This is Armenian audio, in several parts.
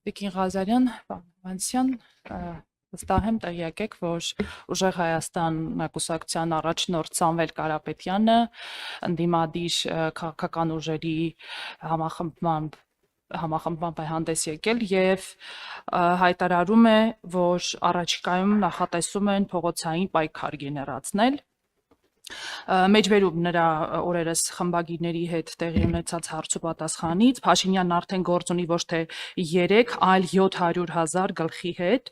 Տիկին Ղազարյան, պարոն Հովհաննիսյան, վստահ եմ տեղյակ եք, որ Ուժեղ Հայաստան կուսակցության առաջնորդ Սամվել Կարապետյանը ընդդիմադիր քաղաքական ուժերի համախմբմամբ է հանդես եկել եւ հայտարարում է, որ առաջիկայում նախատեսում են փողոցային պայքար գեներացնել։ Մեջբերում նրա օրերս խմբագիրների հետ տեղի ունեցած հարցուպատասխանից Փաշինյանն արդեն գործ ունի ոչ թե 3, այլ 700,000 գլխի հետ,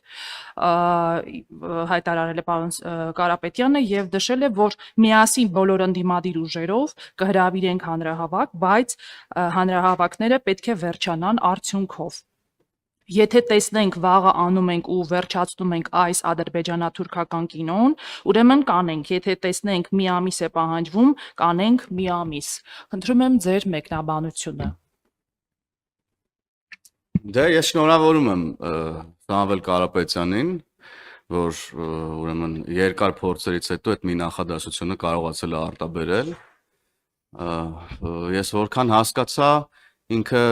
հայտարարել է պարոն Կարապետյանը եւ նշել է, որ միասին բոլոր ընդդիմադիր ուժերով կհրավիրենք հանրահավաք, բայց հանրահավաքները պետք է վերջանան արդյունքով։ Եթե տեսնենք վաղը անում ենք ու վերջացնում ենք այս ադրբեջանա-թուրքական կինոն, ուրեմն կանենք, եթե տեսնենք մի ամիս է պահանջվում, կանենք մի ամիս։ Խնդրում եմ ձեր մեկնաբանությունը։ Դե ես շնորհավորում եմ Սամվել Կարապետյանին, որ ուրեմն երկար փորձերից հետո այդ մի նախադասությունը կարողացել է արտաբերել։ Ես որքան հասկացա, ինքը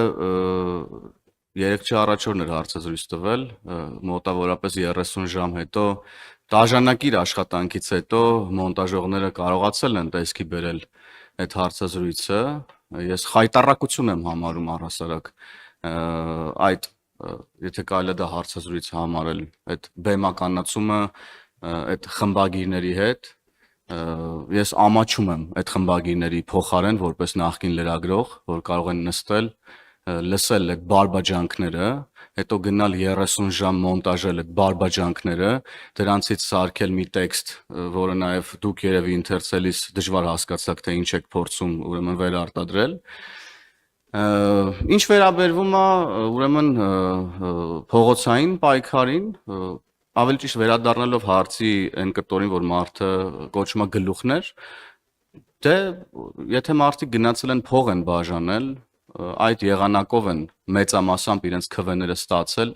3 առաջ օրն էր հարցազրույց տվել, մոտավորապես 30 ժամ հետո, դաժանակիր աշխատանքից հետո մոնտաժողները կարողացել են տեսքի բերել այդ հարցազրույցը։ Ես խայտառակություն եմ համարում առհասարակ այդ, եթե կարելի է դա հարցազրույց համարել, այդ բեմականացումը այդ խմբագիրների հետ։ Ես ամաչում եմ այդ խմբագիրների փոխարեն որպես նախկին լրագրող, որ կարող են նստել լսել այդ բարբաջանքները, հետո գնալ 30 ժամ մոնտաժել այդ բարբաջանքները, դրանցից սարքել մի տեքստ, որը նաև դուք երևի ընթերցելիս դժվար հասկացաք, թե ինչ եք փորձում ուրեմն վերարտադրել։ Ինչ վերաբերվում է ուրեմն փողոցային պայքարին, ավելի ճիշտ վերադառնալով հարցի այն կտորին, որ մարդը կոչում է գլուխներ, դե եթե մարդիկ գնացել են փող են բաժանել, այդ եղանակով են մեծամասամբ իրենց քվեները ստացել,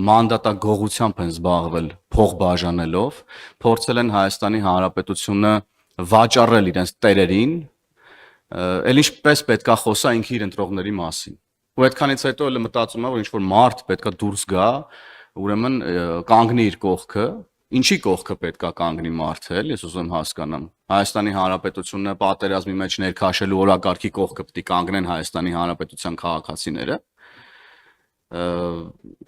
մանդատագողությամբ են զբաղվել փող բաժանելով, փորձել են Հայաստանի Հանրապետությունը վաճառել իրենց տերերին, էլ ինչպես պետքա խոսա ինքը իր ընտրողների մասին։ Ու այդքանից հետո էլ մտածում եմ, որ ինչ որ մարդ պետքա դուրս գա, ուրեմն կանգնի իր կողքը, ինչի կողքը պետքա կանգնի մարդը, ես ուզում եմ հասկանամ։ Հայաստանի Հանրապետությունը պատերազմի մեջ ներքաշելու օրակարգի կողքը պետք է կանգնեն Հայաստանի Հանրապետության քաղաքացիները։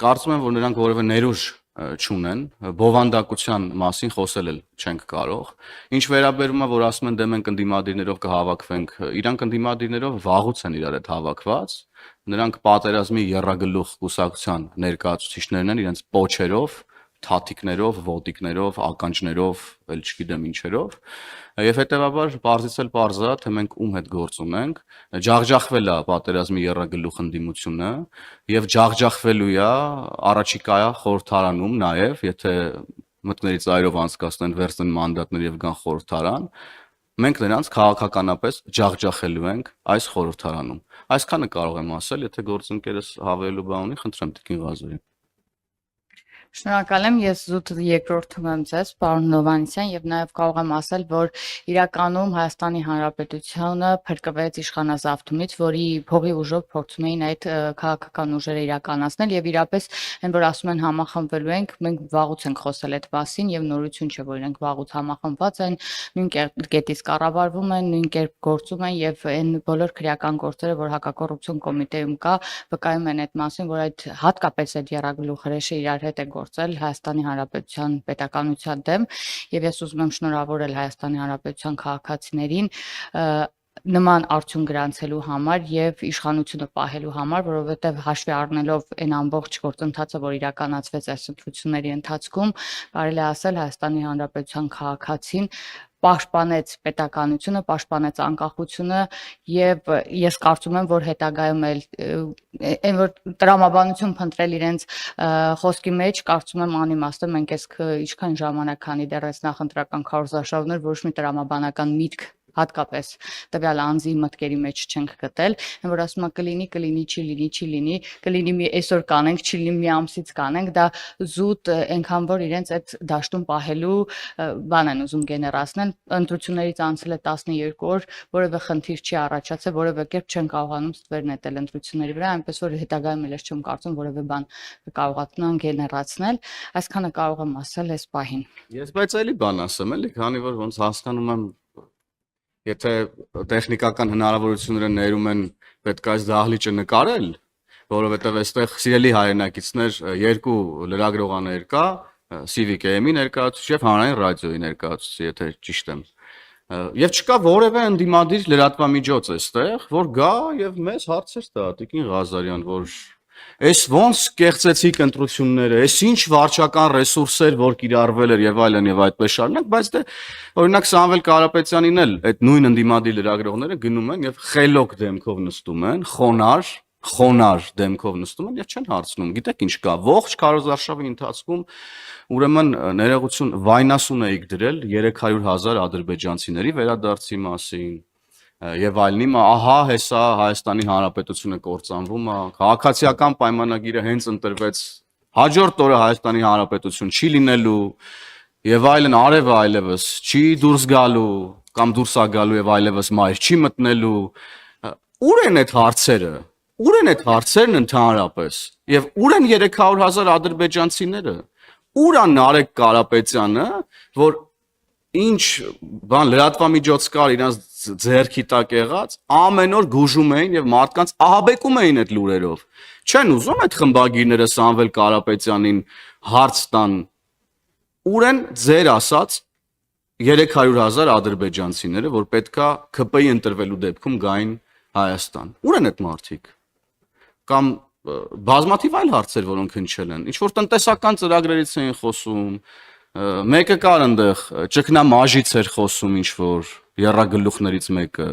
Կարծում եմ, որ նրանք որևէ ներուժ չունեն, բովանդակության մասին խոսել էլ չենք կարող։ Ինչ վերաբերում է, որ ասում են դե մենք ընդդիմադիրներով կհավաքվենք, իրանք ընդդիմադիրներով վաղուց են իրար հետ հավաքված, նրանք պատերազմի եռագլուխ կուսակցության ներկայացուցիչներն են իրենց պոչերով, թաթիկներով, ոտիկներով, ականջներով, էլ չգիտեմ ինչերով, եւ հետեւաբար պարզից էլ պարզ է, թե մենք ում հետ գործ ունենք, ջախջախվել է պատերազմի եռագլուխ ընդդիմությունը եւ ջախջախվելու է առաջիկա խորհրդարանում նաեւ, եթե մտքների ծայրով անցկացնեն վերցնեն մանդատներ եւ գան խորհրդարան, մենք նրանց քաղաքականապես ջախջախելու ենք այս խորհրդարանում։ Այսքանը կարող եմ ասել, եթե գործընկերս հավելելու բան ունի, խնդրեմ Տիկին Ղազարյան։ Շնորհակալ եմ, ես զուտ երկրորդում եմ ձեզ, պարոն Հովհաննիսյան, եւ նաեւ կարող եմ ասել, որ իրականում Հայաստանի Հանրապետությունը փրկվեց իշխանազավթումից, որի փողի ուժով փորձում էին այդ քաղաքական ուժերը իրականացնել եւ իրապես այն որ ասում են համախմբվելու ենք, մենք վաղուց ենք խոսել այդ մասին եւ նորություն չէ, որ իրենք վաղուց համախմբված են, նույն կետից կառավարվում են, նույն կերպ գործում են եւ այն բոլոր քրեական գործերը, որ հակակոռուպցիոն կոմիտեում կա, վկայում են այդ մասին, որ այդ հատկապես այդ եռագլուխ հրեշը իրար հետ է գործել Հայաստանի Հանրապետության պետականության դեմ եւ ես ուզում եմ շնորհավորել Հայաստանի Հանրապետության քաղաքացիներին նման արդյունք գրանցելու համար եւ իշխանությունը պահելու համար, որովհետեւ հաշվի առնելով այն ամբողջ գործընթացը, որ իրականացվեց այս ընտրությունների ընթացքում, կարելի է ասել Հայաստանի Հանրապետության քաղաքացին պաշտպանեց պետականությունը, պաշտպանեց անկախությունը եւ ես կարծում եմ, որ հետագայում էլ այն որ տրամաբանություն փնտրել իրենց խոսքի մեջ, կարծում եմ անիմաստ է, մենք այսքան ժամանակ քանի դեռ այս նախընտրական քարոզարշավներ ոչ մի տրամաբանական միտք հատկապես տվյալ անձի մտքերի մեջ չենք գտել, այն որ ասում է կլինի, չի լինի մի այսօր կանենք, չի լինի մի ամսից կանենք, դա զուտ այնքան որ իրենց այդ դաշտում պահելու բան են ուզում գեներացնել, ընտրություններից անցել է 12 օր, որևէ խնդիր չի առաջացել, որևէ կերպ չեն կարողանում ստվեր նետել ընտրությունների վրա, այնպես որ հետագայում էլ չեմ կարծում որևէ բան կարողանան գեներացնել, այսքանը կարող եմ ասել այս պահին։ Ես բայց էլի բան ասեմ, էլի, քանի որ ոնց հասկանում եմ, եթե տեխնիկական հնարավորությունները ներում են պետք է այս դահլիճը նկարել, որովհետև այստեղ սիրելի հայրենակիցներ երկու լրագրողաներ կա, Civic AM-ի ներկայացուցիչ եւ հանրային ռադիոյի ներկայացուցիչ, եթե ճիշտ եմ։ Եվ չկա որևէ ընդդիմադիր լրատվամիջոց այստեղ, որ գա եւ մեզ հարցեր տա, Տիկին Ղազարյան, որ այս ոնց կեղծեցիք ընտրությունները, այս ինչ վարչական ռեսուրսեր որ կիրառվել էր եւ այդպես շարունակ, բայց դե օրինակ Սամվել Կարապետյանին էլ այդ նույն ընդդիմադիր լրագրողները գնում են եւ խելոք դեմքով նստում են, խոնար դեմքով նստում են եւ չեն հարցնում։ Գիտեք ինչ կա, ողջ քարոզարշավի ընթացքում ուրեմն ներողություն վայնասուն էիք դրել 300,000 ադրբեջանցիների վերադարձի մասին եւ այլնի, ահա հեսա Հայաստանի Հանրապետությունը կործանվում է, քաղաքացիական պայմանագիրը հենց ընտրվեց, հաջորդ օրը Հայաստանի Հանրապետություն չի լինելու եւ այլն, արևը այլևս չի դուրս գալու կամ դուրս է գալու եւ այլևս մայր չի մտնելու։ Ուր են այդ հարցերը։ Ուր են այդ հարցերն ընդհանրապես եւ ուր են 300,000 ադրբեջանցիները։ Ուր է Նարեկ Կարապետյանը, որ ինչ բան լրատվամիջոց կար իրանց ձեռքի տակ եղած, ամեն օր գուժում էին եւ մարդկանց ահաբեկում էին այդ լուրերով։ Չեն ուզում այդ խմբագիրները Սամվել Կարապետյանին հարց տան։ Ուր են ձեր ասած 300,000 ադրբեջանցիները, որ պետքա ԿՊ-ի ընտրվելու դեպքում գային Հայաստան։ Ուր են այդ մարդիկ։ Կամ բազմաթիվ այլ հարցեր, որոնք հնչել են։ Ինչ որ տնտեսական ծրագրերից էին խոսում, մեկը կար այնտեղ, ճգնամաժից էր խոսում ինչ որ երրագլուխներից մեկը,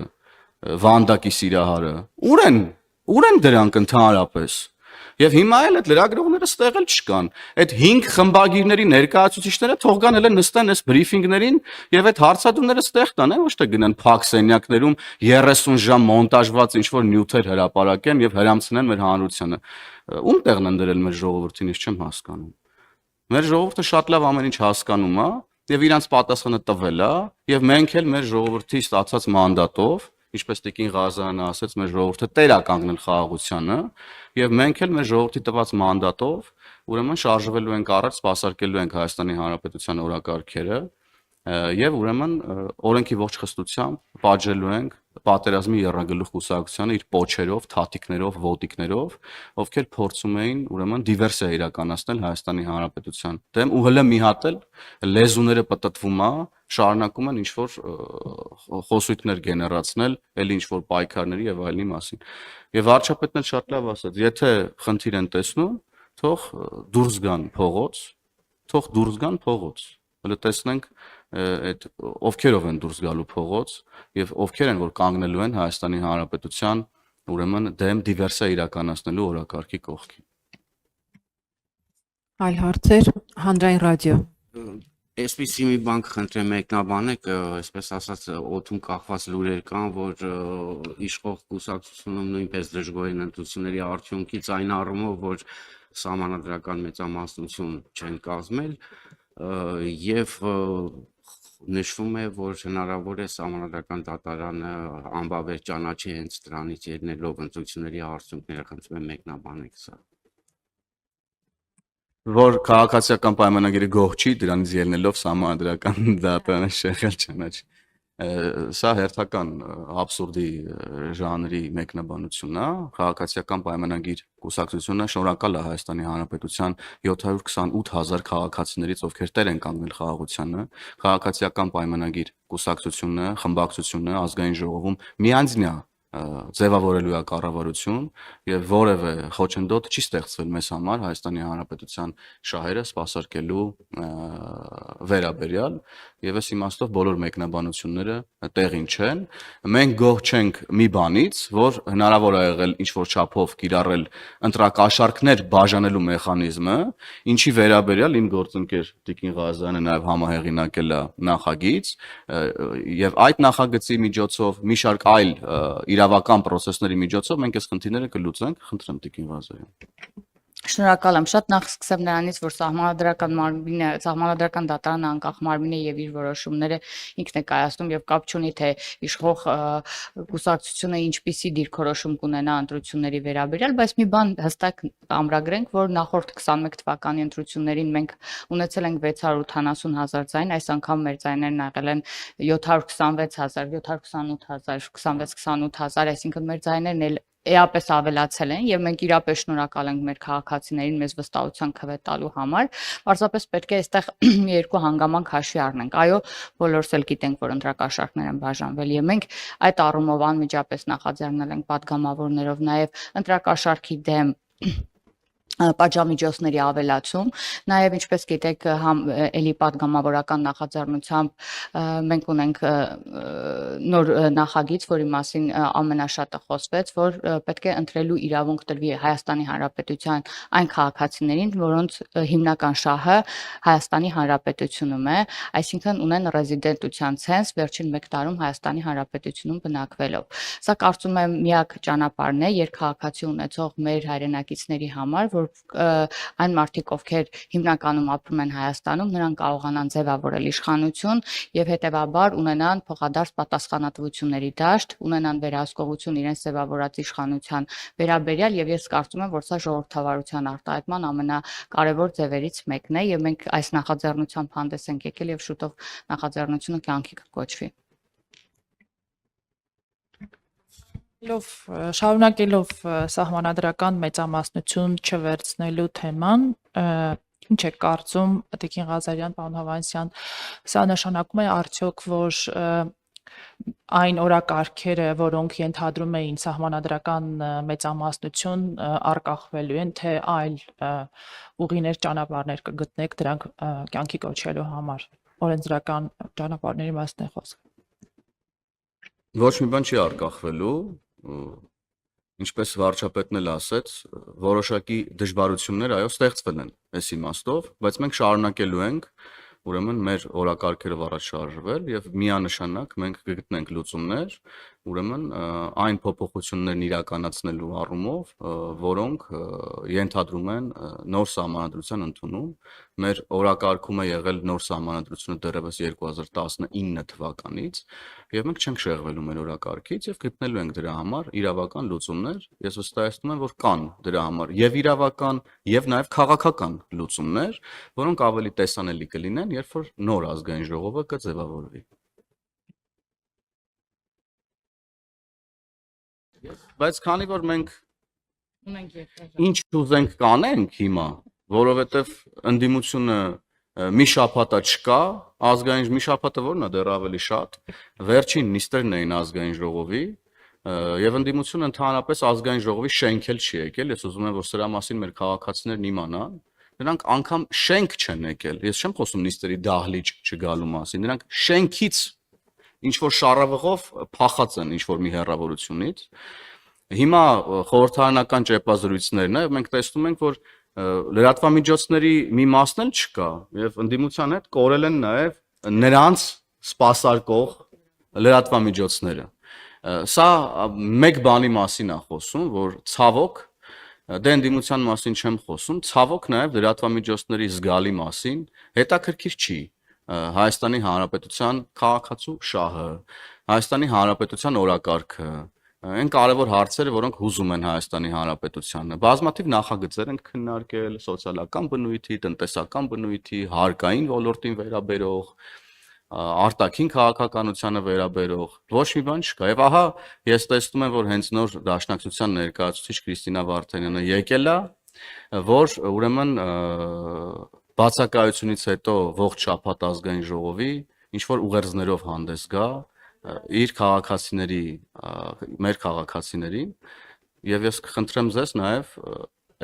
Վանդակի Սիրահարը։ Ուր են դրանք ընդհանրապես։ Եվ հիմա էլ այդ լրագրողները ստեղ էլ չկան։ Այդ 5 խմբագիրների ներկայացուցիչները թող գան էլ նստեն այս բրիֆինգներին եւ այդ հարցադրումները ստեղ տան, ոչ թե գնան փակ սենյակներում 30 ժամ մոնտաժված ինչ որ նյութեր հրապարակեն եւ հրամցնեն մեր հանրությանը։ Ում տեղն են դրել մեր ժողովրդին, ես չեմ հասկանում։ Մեր ժողովուրդը շատ լավ ամեն ինչ հասկանում է եւ իրանց պատասխանը տվել է եւ մենք էլ մեր ժողովրդի ստացած մանդատով, ինչպես Տիկին Ղազարյանը ասաց, մեր ժողովուրդը տեր է կանգնել խաղաղությանը եւ մենք էլ մեր ժողովրդի տված մանդատով ուրեմն շարժվելու ենք առաջ, սպասարկելու ենք Հայաստանի Հանրապետության օրակարգերը եւ ուրեմն օրենքի ողջ խստությամբ պատժելու ենք պատերազմի երրագլուխ կուսակցությանը իր պոչերով, թաթիկներով, ոտիկներով, ովքեր փորձում էին ուրեմն դիվերսիա իրականացնել Հայաստանի Հանրապետության դեմ ու հələ մի հատ էլ լեզուները պտտվում է, շարունակում են ինչ որ խոսույթներ գեներացնել, էլ ինչ որ պայքարների եւ այլնի մասին։ Եվ վարչապետն էլ շատ լավ ասաց, եթե խնդիր են տեսնում, թող դուրս գան փողոց, հələ տեսնենք այդ ովքերով են դուրս գալու փողոց եւ ովքեր են որ կանգնելու են Հայաստանի Հանրապետության ուրեմն դեմ դիվերսիա իրականացնելու օրակարգի կողքին։ Այլ հարցեր, հանրային ռադիո։ Այսպեսի մի բան կխնդրեմ մեկնաբանեք, այսպես ասած օդում կախված լուրեր կան, որ իշխող կուսակցությունում նույնպես դժգոհ են ընտրությունների արդյունքից այն առումով, որ սահմանադրական մեծամասնություն չեն կազմել եւ նշվում է, որ հնարավոր է սահմանադրական դատարանը անբավեր ճանաչի հենց դրանից ելնելով ընտրությունների արդյունքները, խնդրում եմ մեկնաբանեք սա։ Որ քաղաքացիական պայմանագիրը գոհ չի, դրանից ելնելով սահմանադրական դատարանը շեղել ճանաչի։ Սա հերթական աբսուրդի ժանրի մեկնաբանությունն է, քաղաքացիական պայմանագիր կուսակցությունը շնորհակալ է Հայաստանի Հանրապետության 728,000 քաղաքացիներից, ովքեր տեր են կանգնել խաղաղությանը, քաղաքացիական պայմանագիր կուսակցությունը, խմբակցությունը ազգային ժողովում միանձնյա ձևավորելու է կառավարություն եւ որևէ խոչընդոտ չի ստեղծվել մեզ համար Հայաստանի Հանրապետության շահերը սպասարկելու վերաբերյալ եւ այս իմաստով բոլոր մեկնաբանությունները տեղին չեն։ Մենք գոհ չենք մի բանից, որ հնարավոր է եղել ինչ-որ չափով կիրառել ընտրակաշառքներ բաժանելու մեխանիզմը, ինչի վերաբերյալ իմ գործընկեր Տիկին Ղազարյանը նաև համահեղինակել է նախագիծ, եւ այդ նախագծի միջոցով մի շարք այլ իրավական process-ների միջոցով մենք այս խնդիրները կլուծենք, խնդրեմ Տիկին Ղազարյան։ Շնորհակալ եմ, շատ նախ սկսեմ նրանից, որ սահմանադրական մարմինը, սահմանադրական դատարանը անկախ մարմին է եւ իր որոշումները ինքն է կայացնում եւ կապ չունի թե իշխող կուսակցությունը ինչպիսի դիրքորոշում կունենա ընտրությունների վերաբերյալ, բայց մի բան հստակ ամրագրենք, որ նախորդ 21 թվականի ընտրություններին մենք ունեցել ենք 680,000 ձայն, այս անգամ մեր ձայներն եղել են 726,000, 728,000, 26-28,000, այսինքն մեր ձայներն էլ էապես ավելացել են եւ մենք իրապես շնորհակալ ենք մեր քաղաքացիներին մեզ վստահության քվե տալու համար։ Պարզապես պետք է այստեղ երկու հանգամանք հաշվի առնենք։ Այո, բոլորս էլ գիտենք, որ ընտրակաշառքներ են բաժանվել եւ մենք այդ առումով անմիջապես նախաձեռնել ենք падգամավորներով նաեւ ընտրակաշառքի դեմ պատժամիջոցների ավելացում, նաև ինչպես գիտեք, էլի падգամավորական նախաձեռնությամբ մենք ունենք նոր նախագիծ, որի մասին ամենաշատը խոսվեց, որ պետք է ընտրելու իրավունք տրվի Հայաստանի Հանրապետության այն քաղաքացիներին, որոնց հիմնական շահը Հայաստանի Հանրապետությունում է, այսինքն ունեն ռեզիդենտության ցենզ վերջին 1 տարում Հայաստանի Հանրապետությունում բնակվելով։ Սա կարծում եմ միակ ճանապարհն է երկքաղաքացի ունեցող մեր հայրենակիցների համար, որ այն մարդիկ, ովքեր հիմնականում ապրում են Հայաստանում, նրանք կարողանան ձևավորել իշխանություն եւ հետեւաբար ունենան փոխադարձ պատասխանատվությունների դաշտ, ունենան վերահսկողություն իրենց ձևավորած իշխանության վերաբերյալ եւ ես կարծում եմ, որ սա ժողովրդավարության արտահայտման ամենակարևոր ձևերից մեկն է եւ մենք այս նախաձեռնությամբ հանդես ենք եկել եւ շուտով նախաձեռնությունը կյանքի կկոչվի։ Շարունակելով սահմանադրական մեծամասնություն չվերցնելու թեման, ինչ է կարծում Տիկին Ղազարյան, պարոն Հովհաննիսյան, սա նշանակում է արդյոք, որ այն օրակարգերը, որոնք ենթադրում էին սահմանադրական մեծամասնություն, արկախվելու են, թե այլ ուղիներ, ճանապարհներ կգտնեք դրանք կյանքի կոչելու համար, օրենսդրական ճանապարհների մասն է խոսքը։ Ոչ մի բան չի արկախվելու, ինչպես վարչապետն էլ ասեց, որոշակի դժվարություններ այո ստեղծվել են այս իմաստով, բայց մենք շարունակելու ենք ուրեմն մեր օրակարգերով առաջ շարժվել եւ միանշանակ մենք կգտնենք լուծումներ, ուրեմն այն փոփոխություններն իրականացնելու առումով, որոնք ենթադրում են նոր սահմանադրության ընդունում։ Մեր օրակարգում է եղել նոր սահմանադրությունը դեռևս 2019 թվականից եւ մենք չենք շեղվելու մեր օրակարգից եւ գտնելու ենք դրա համար իրավական լուծումներ։ Ես վստահեցնում եմ, որ կան դրա համար եւ իրավական եւ նաեւ քաղաքական լուծումներ, որոնք ավելի տեսանելի կլինեն, երբ որ նոր ազգային ժողովը կձևավորվի։ Բայց քանի որ մենք ինչ ուզենք կանենք հիմա, որովհետեւ ընդդիմությունը մի շաբաթա չկա, ազգային մի շաբաթը որն է դեռ ավելի շատ, վերջին նիստերն էին ազգային ժողովի եւ ընդդիմությունը ընդհանրապես ազգային ժողովի շենք էլ չի եկել, ես ուզում եմ որ սրա մասին մեր քաղաքացիներն իմանան, նրանք անգամ շենք չեն եկել, ես չեմ խոսում նիստերի դահլիճ չգալու մասին, նրանք շենքից ինչ որ շառավղով փախած են ինչ որ մի հեռավորությունից։ Հիմա խորհրդարանական ճեպազրույցներն է, մենք տեսնում ենք, որ լրատվամիջոցների մի մասն էլ չկա եւ ընդդիմության հետ կորել են նաեւ նրանց սպասարկող լրատվամիջոցները։ Սա մեկ բանի մասին է խոսում, որ ցավոք դե ընդդիմության մասին չեմ խոսում, ցավոք նաեւ լրատվամիջոցների զգալի մասին հետաքրքիր չի Հայաստանի Հանրապետության քաղաքացու շահը, Հայաստանի Հանրապետության օրակարգը, այն կարևոր հարցերը, որոնք հուզում են Հայաստանի Հանրապետությանը։ Բազմաթիվ նախագծեր են քննարկել սոցիալական բնույթի, տնտեսական բնույթի, հարկային ոլորտին վերաբերող, արտաքին քաղաքականությանը վերաբերող, ոչ մի բան չկա։ Եվ ահա ես տեսնում եմ, որ հենց նոր Դաշնակցության ներկայացուցիչ Կրիստինա Վարդանյանը եկել է, որ ուրեմն բացակայությունից հետո ողջ շաբաթ ազգային ժողովի ինչ որ ուղերձներով հանդես գա իր քաղաքացիների, մեր քաղաքացիներին, եւ ես կխնդրեմ ձեզ նաեւ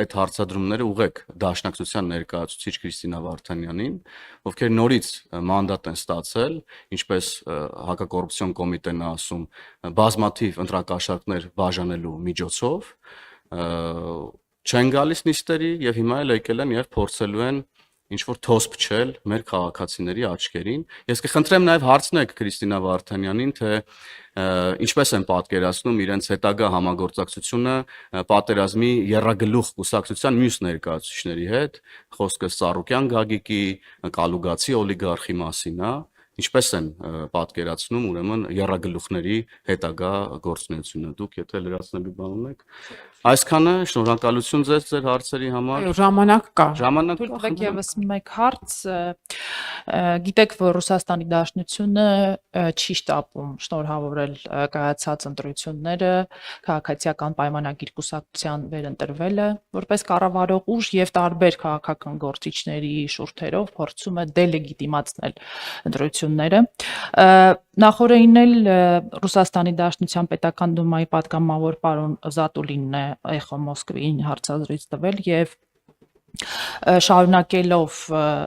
այդ հարցադրումները ուղեք Դաշնակցության ներկայացուցիչ Քրիստինա Վարդանյանին, ովքեր նորից մանդատ են ստացել, ինչպես հակակոռուպցիոն կոմիտեն ասում, բազմաթիվ ընտրակաշառքներ բաժանելու միջոցով, չեն գալիս նիստերի եւ հիմա էլ եկել են եւ փորձելու են ինչ որ թոս փչել մեր քաղաքացիների աչքերին։ Ես կխնդրեմ նաև հարցնեք Քրիստինա Վարդանյանին, թե ինչպես են պատկերացնում իրենց հետագա համագործակցությունը պատերազմի եռագլուխ կուսակցության մյուս ներկայացուցիչների հետ, խոսքը Սարոկյան Գագիկի, Կալուգացի օլիգարխի մասին է, ինչպես են պատկերացնում ուրեմն եռագլուխների հետագա գործունեությունը։ Դուք եթե լրացնելու բան ունեք, այսքանը, շնորհակալություն ձեզ ձեր հարցերի համար։ Ժամանակ կա։ Ժամանակ Թույլ տվեք եւս մեկ հարց, գիտեք, որ Ռուսաստանի Դաշնությունը չի շտապում շնորհավորել կայացած ընտրությունները, քաղաքացիական պայմանագիր կուսակցության վերընտրվելը, որպես կառավարող ուժ եւ տարբեր քաղաքական գործիչների շուրթերով փորձում է դելեգիտիմացնել ընտրությունները։ Նախորդին էլ Ռուսաստանի Դաշնության պետական դումայի պատգամավոր պարոն Զատուլինն է Էխո Մոսկվին հարցազրույց տվել եւ շարունակելով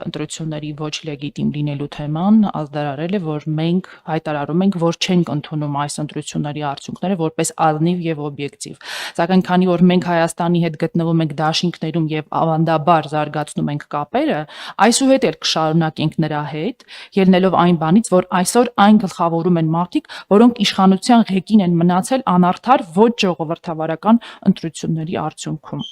ընտրությունների ոչ լեգիտիմ լինելու թեման ազդարարել է, որ մենք հայտարարում ենք, որ չենք ընդունում այս ընտրությունների արդյունքները որպես ազնիվ եւ օբյեկտիվ։ Սակայն քանի որ մենք Հայաստանի հետ գտնվում ենք դաշինքներում եւ ավանդաբար զարգացնում ենք կապերը, այսուհետ էլ կշարունակենք նրա հետ, ելնելով այն բանից, որ այսօր այն գլխավորում են մարդիկ, որոնք իշխանության ղեկին են մնացել անարդար ոչ ժողովրդավարական ընտրությունների արդյունքում։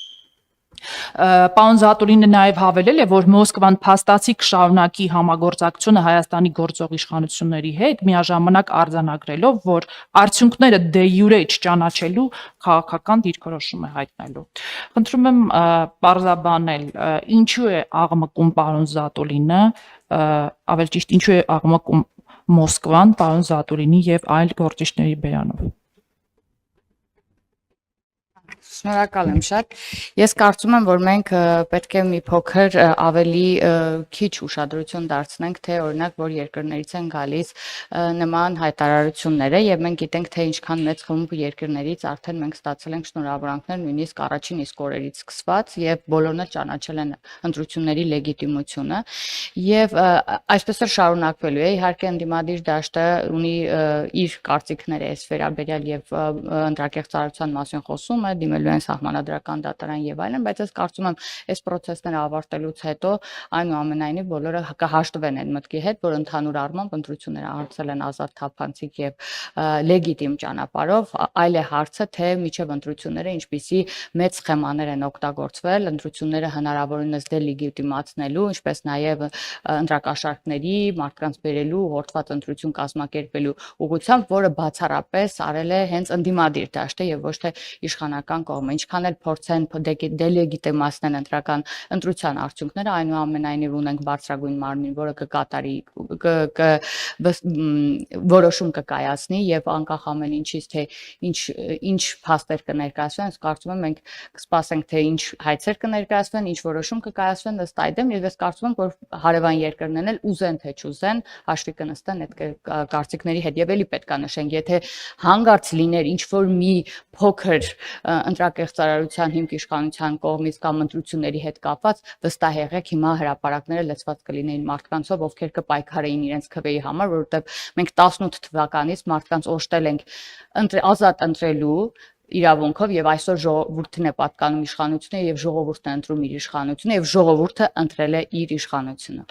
Պարոն Զատուլինը նաև հավելել է, որ Մոսկվան փաստացի կշարունակի համագործակցությունը Հայաստանի գործող իշխանությունների հետ, միաժամանակ արձանագրելով, որ արդյունքները դե յուրե չճանաչելու քաղաքական դիրքորոշում է հայտնելու։ Խնդրում եմ պարզաբանել, ինչու է աղմկում պարոն Զատուլինը, ավելի ճիշտ, ինչու է աղմկում Մոսկվան պարոն Զատուլինի եւ այլ գործիչների բերանով։ Շնորհակալ եմ շատ։ Ես կարծում եմ, որ մենք պետք է մի փոքր ավելի քիչ ուշադրություն դարձնենք, թե օրինակ որ երկրներից են գալիս նման հայտարարությունները եւ մենք գիտենք, թե ինչքան մեծ խումբ երկրներից արդեն մենք ստացել ենք շնորհավորանքներ նույնիսկ առաջին իսկ օրերից սկսված եւ բոլորն ճանաչել են ընտրությունների լեգիտիմությունը եւ այսպես էլ շարունակվելու է։ Իհարկե ընդդիմադիր դաշտը ունի իր կարծիքները այս վերաբերյալ եւ ընտրակեղծարարության մասին խոսում է, դիմելու են սահմանադրական դատարան եւ այլն, բայց ես կարծում եմ այս process-ները ավարտելուց հետո այնուամենայնիվ բոլորը կհաշտվեն այն մտքի հետ, որ ընդհանուր առմամբ ընտրությունները անցել են ազատ, թափանցիկ եւ լեգիտիմ ճանապարհով, այլ է հարցը, թե միջև ընտրությունները ինչպիսի մեծ սխեմաներ են օգտագործվել ընտրությունները հնարավորինս դելեգիտիմացնելու, ինչպես նաեւ ընտրակաշառքների, մարդկանց բերելու, ուղղորդված ընտրություն կազմակերպելու ուղղությամբ, որը բացառապես արել է հենց ընդդիմադիր դաշտը եւ ոչ թե իշխանական կողմը, ինչքան էլ փորձեն դելեգիտիմացնել ընտրական ընտրության արդյունքները, այնուամենայնիվ ունենք բարձրագույն մարմին, որը կկատարի որոշում կկայացնի եւ անկախ ամեն ինչից, թե ինչ փաստեր կներկայացվեն, ես կարծում եմ մենք կսպասենք, թե ինչ հայցեր կներկայացվեն, ինչ որոշում կկայացվեն ըստ այդմ, եւ ես կարծում եմ, որ հարևան երկրներն էլ ուզեն թե չուզեն, հաշվի կնստեն այդ կարծիքների հետ եւ էլի պետք է նշենք, եթե հանգարց լիներ ինչ որ մի փոքր ընտրակեղծարարության հիմք իշխանության կողմից կամ ընտրությունների հետ կապված, վստահ եղեք հիմա հրապարակները լցված կլինեին մարդկանցով, ովքեր կպայքարեին իրենց քվեի համար, որովհետեւ մենք 18 թվականից մարդկանց օժտել ենք ազատ ընտրելու իրավունքով եւ այսօր ժողովուրդն է պատկանում իշխանությունը եւ ժողովուրդն է ընտրում իր իշխանությունը եւ ժողովուրդը ընտրել է իր իշխանությունը։